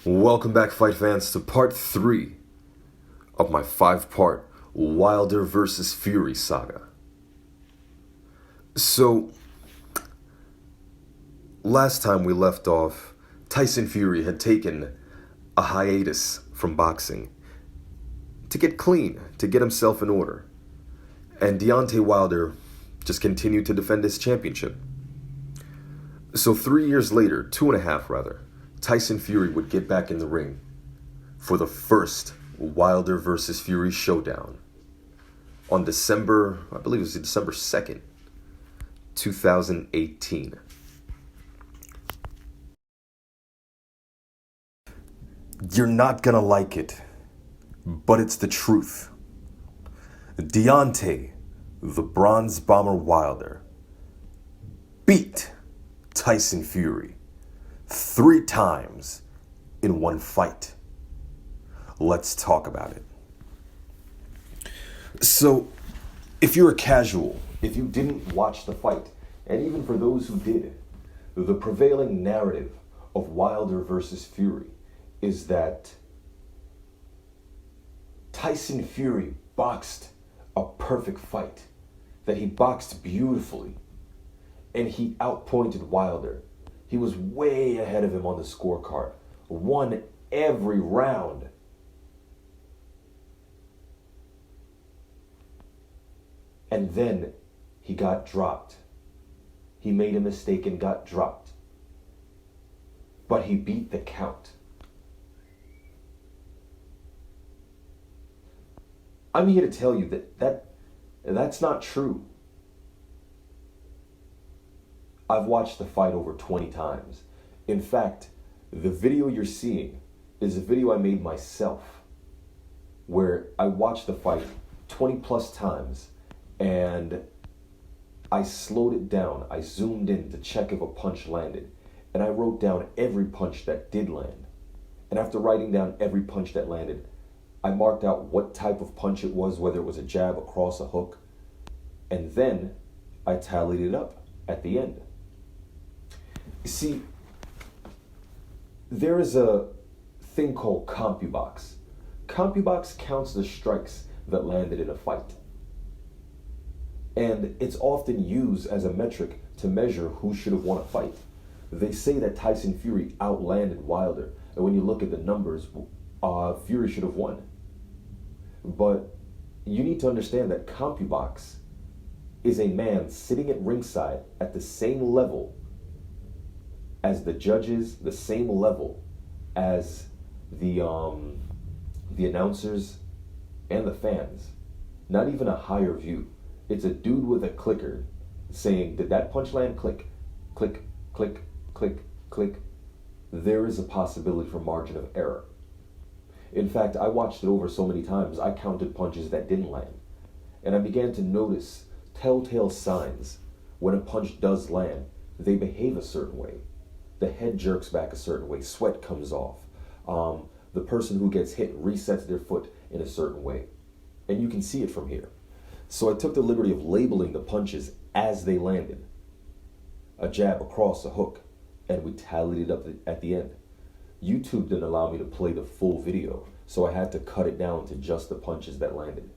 Welcome back, fight fans, to part 3 of my 5-part Wilder versus Fury saga. So, last time we left off, Tyson Fury had taken a hiatus from boxing to get clean, to get himself in order. And Deontay Wilder just continued to defend his championship. So 3 years later, 2.5 rather, Tyson Fury would get back in the ring for the first Wilder versus Fury showdown on December 2nd, 2018. You're not gonna like it, but it's the truth. Deontay, the Bronze Bomber Wilder, beat Tyson Fury 3 times in one fight. Let's talk about it. So, if you're a casual, if you didn't watch the fight, and even for those who did, the prevailing narrative of Wilder versus Fury is that Tyson Fury boxed a perfect fight, that he boxed beautifully, and he outpointed Wilder. He was way ahead of him on the scorecard, won every round. And then he got dropped. He made a mistake and got dropped. But he beat the count. I'm here to tell you that's not true. I've watched the fight over 20 times. In fact, the video you're seeing is a video I made myself, where I watched the fight 20 plus times and I slowed it down. I zoomed in to check if a punch landed, and I wrote down every punch that did land. And after writing down every punch that landed, I marked out what type of punch it was, whether it was a jab, a cross, a hook, and then I tallied it up at the end. You see, there is a thing called CompuBox. CompuBox counts the strikes that landed in a fight. And it's often used as a metric to measure who should have won a fight. They say that Tyson Fury outlanded Wilder, and when you look at the numbers, Fury should have won. But you need to understand that CompuBox is a man sitting at ringside at the same level as the judges, the same level as the announcers and the fans. Not even a higher view. It's a dude with a clicker saying, did that punch land? Click, click, click, click, click. There is a possibility for margin of error. In fact, I watched it over so many times, I counted punches that didn't land. And I began to notice telltale signs. When a punch does land, they behave a certain way. The head jerks back a certain way, sweat comes off. The person who gets hit resets their foot in a certain way. And you can see it from here. So I took the liberty of labeling the punches as they landed. A jab, a cross, a hook, and we tallied it up at the end. YouTube didn't allow me to play the full video, so I had to cut it down to just the punches that landed.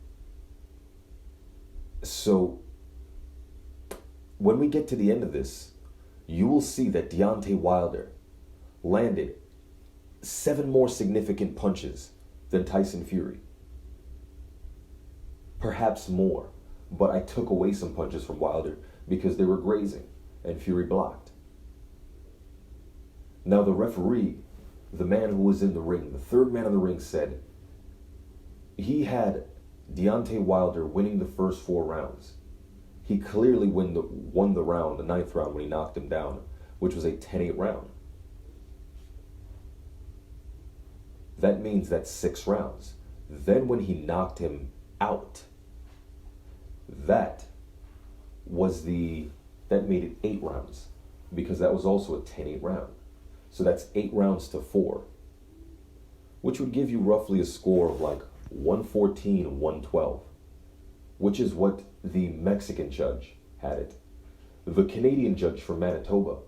So when we get to the end of this, you will see that Deontay Wilder landed 7 more significant punches than Tyson Fury. Perhaps more, but I took away some punches from Wilder because they were grazing and Fury blocked. Now the referee, the man who was in the ring, the third man in the ring, said he had Deontay Wilder winning the first 4 rounds. He clearly won the round, the 9th round, when he knocked him down, which was a 10-8 round. That means that's 6 rounds. Then when he knocked him out, that made it 8 rounds, because that was also a 10-8 round. So that's 8 rounds to 4, which would give you roughly a score of like 114-112, which is what the Mexican judge had it. The Canadian judge for Manitoba,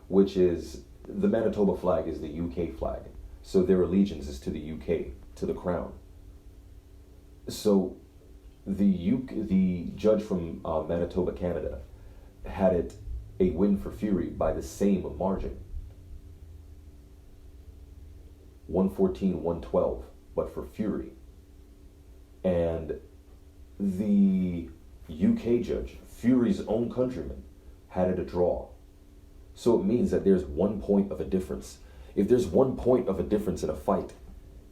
which is the Manitoba flag is the UK flag, so their allegiance is to the UK, to the crown. So the judge from Manitoba, Canada, had it a win for Fury by the same margin, 114, 112, but for Fury. And the UK judge, Fury's own countryman, had it a draw. So it means that there's 1 point of a difference. If there's 1 point of a difference in a fight,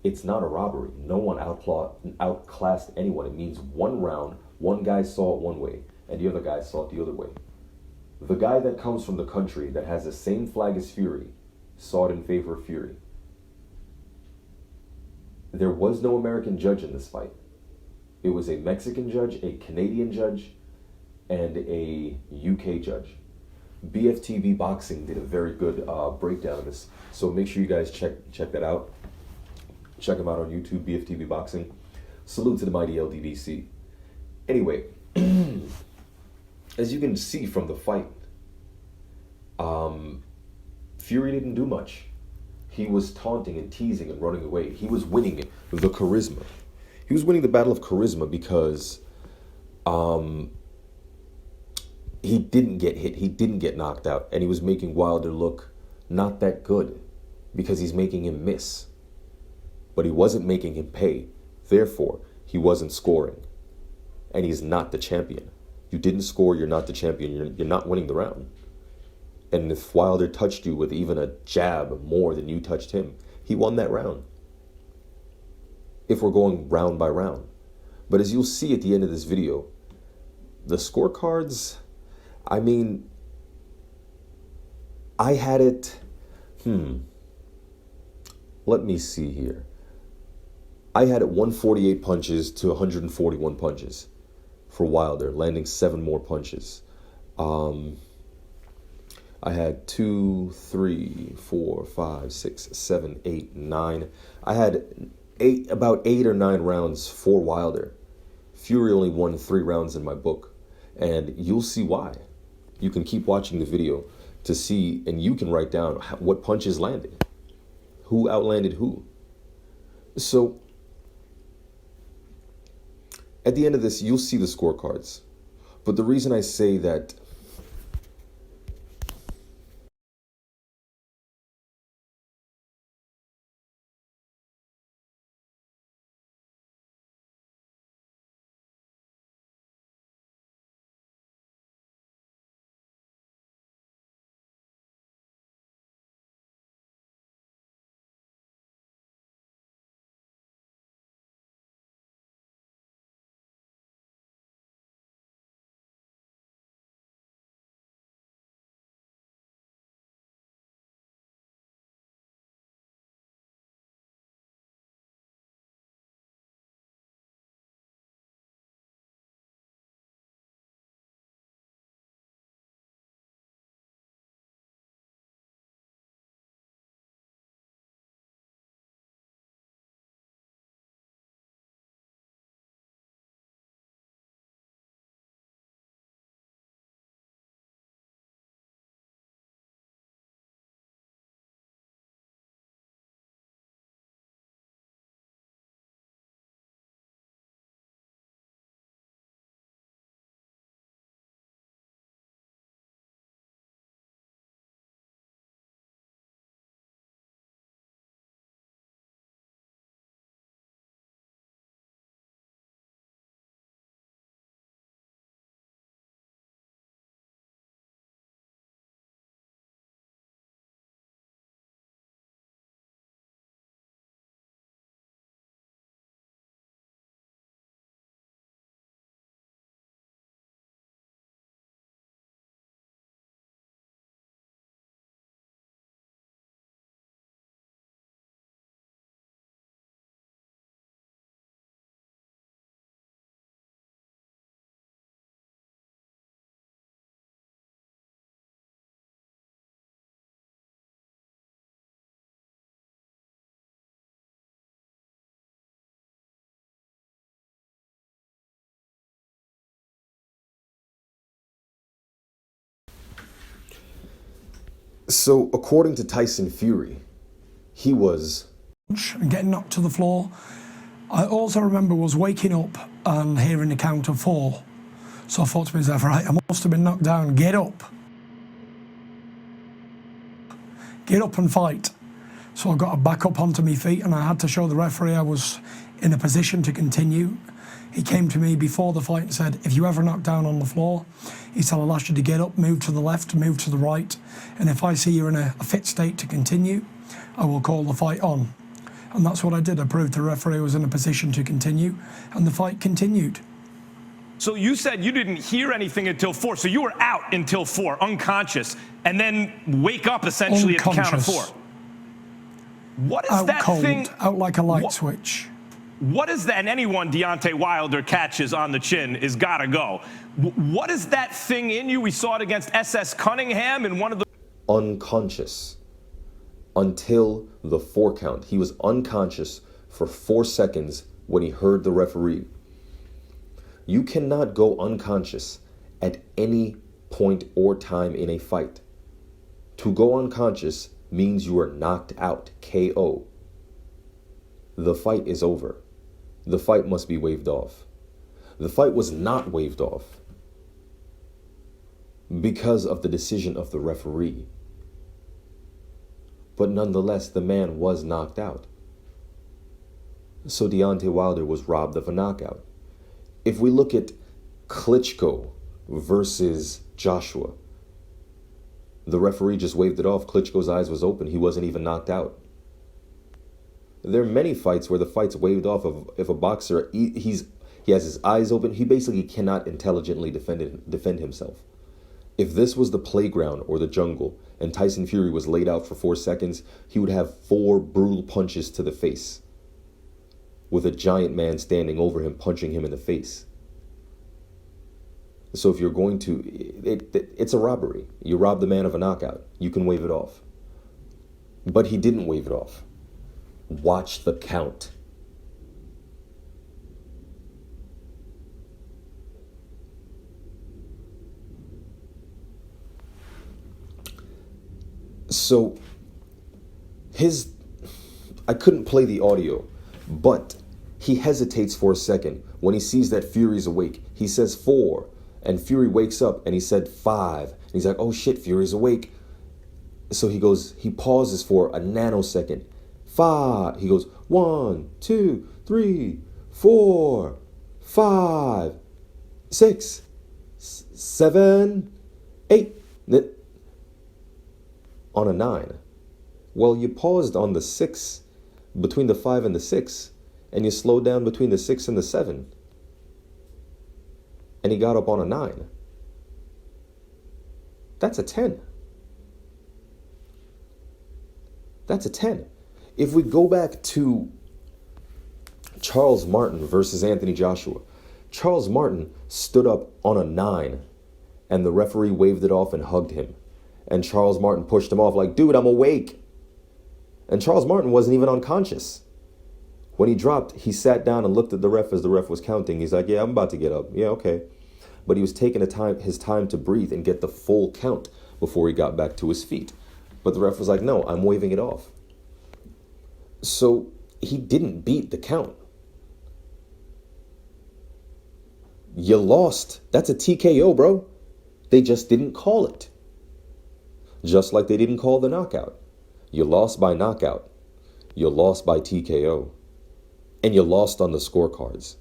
it's not a robbery. No one outclassed anyone. It means one round, one guy saw it one way, and the other guy saw it the other way. The guy that comes from the country that has the same flag as Fury saw it in favor of Fury. There was no American judge in this fight. It was a Mexican judge, a Canadian judge, and a UK judge. BFTV Boxing did a very good breakdown of this, so make sure you guys check that out. Check them out on YouTube, BFTV Boxing. Salute to the mighty LDBC. Anyway, as you can see from the fight, Fury didn't do much. He was taunting and teasing and running away. He was winning the charisma. He was winning the battle of charisma because he didn't get hit. He didn't get knocked out. And he was making Wilder look not that good because he's making him miss. But he wasn't making him pay. Therefore, he wasn't scoring. And he's not the champion. You didn't score, you're not the champion. You're not winning the round. And if Wilder touched you with even a jab more than you touched him, he won that round. If we're going round by round. But as you'll see at the end of this video, the scorecards, I mean, I had it, let me see here. I had it 148 punches to 141 punches for Wilder, landing 7 more punches. I had 2, 3, 4, 5, 6, 7, 8, 9. I had about 8 or 9 rounds for Wilder. Fury only won 3 rounds in my book, and you'll see why. You can keep watching the video to see, and you can write down what punches landed, who outlanded who. So at the end of this, you'll see the scorecards. But the reason I say that So, according to Tyson Fury, he was... and getting knocked to the floor. I also remember was waking up and hearing the count of 4. So I thought to myself, right, I must have been knocked down. Get up. Get up and fight. So I got back up onto my feet and I had to show the referee I was in a position to continue. He came to me before the fight and said, if you ever knock down on the floor, he said, I'll ask you to get up, move to the left, move to the right. And if I see you're in a fit state to continue, I will call the fight on. And that's what I did. I proved the referee was in a position to continue, and the fight continued. So you said you didn't hear anything until 4, so you were out until 4, unconscious, and then wake up essentially at the count of 4. What is out that cold, thing? Out like a light switch. What is that? And anyone Deontay Wilder catches on the chin is gotta go. What is that thing in you? We saw it against SS Cunningham in one of the... Unconscious. Until the 4 count. He was unconscious for 4 seconds when he heard the referee. You cannot go unconscious at any point or time in a fight. To go unconscious means you are knocked out, KO. The fight is over. The fight must be waved off. The fight was not waved off because of the decision of the referee. But nonetheless, the man was knocked out. So Deontay Wilder was robbed of a knockout. If we look at Klitschko versus Joshua, the referee just waved it off. Klitschko's eyes was open. He wasn't even knocked out. There are many fights where the fight's waved off of if a boxer, he has his eyes open, he basically cannot intelligently defend himself. If this was the playground or the jungle and Tyson Fury was laid out for 4 seconds, he would have 4 brutal punches to the face with a giant man standing over him, punching him in the face. So if you're going to, it's a robbery. You rob the man of a knockout. You can wave it off. But he didn't wave it off. Watch the count. So I couldn't play the audio, but he hesitates for a second when he sees that Fury's awake. He says 4, and Fury wakes up and he said 5. And he's like, oh shit, Fury's awake. So he pauses for a nanosecond. 5. He goes 1, 2, 3, 4, 5, 6, 7, 8. On a 9. Well, you paused on the 6, between the 5 and the 6, and you slowed down between the 6 and the 7. And he got up on a 9. That's a 10. That's a 10. If we go back to Charles Martin versus Anthony Joshua, Charles Martin stood up on a 9, and the referee waved it off and hugged him. And Charles Martin pushed him off like, dude, I'm awake. And Charles Martin wasn't even unconscious. When he dropped, he sat down and looked at the ref as the ref was counting. He's like, yeah, I'm about to get up. Yeah, okay. But he was taking his time to breathe and get the full count before he got back to his feet. But the ref was like, no, I'm waving it off. So he didn't beat the count. You lost. That's a TKO, bro. They just didn't call it. Just like they didn't call the knockout. You lost by knockout. You lost by TKO. And you lost on the scorecards.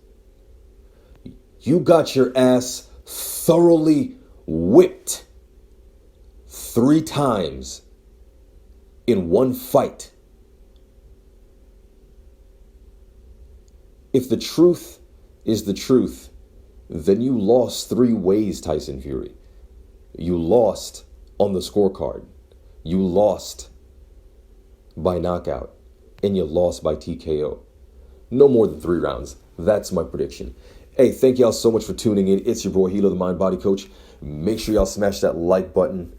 You got your ass thoroughly whipped 3 times in one fight. If the truth is the truth, then you lost 3 ways, Tyson Fury. You lost on the scorecard. You lost by knockout. And you lost by TKO. No more than 3 rounds. That's my prediction. Hey, thank y'all so much for tuning in. It's your boy, Hilo, the Mind Body Coach. Make sure y'all smash that like button.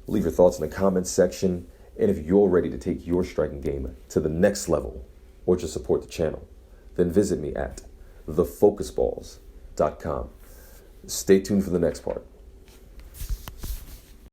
Leave your thoughts in the comments section. And if you're ready to take your striking game to the next level or just support the channel, then visit me at thefocusballs.com. Stay tuned for the next part.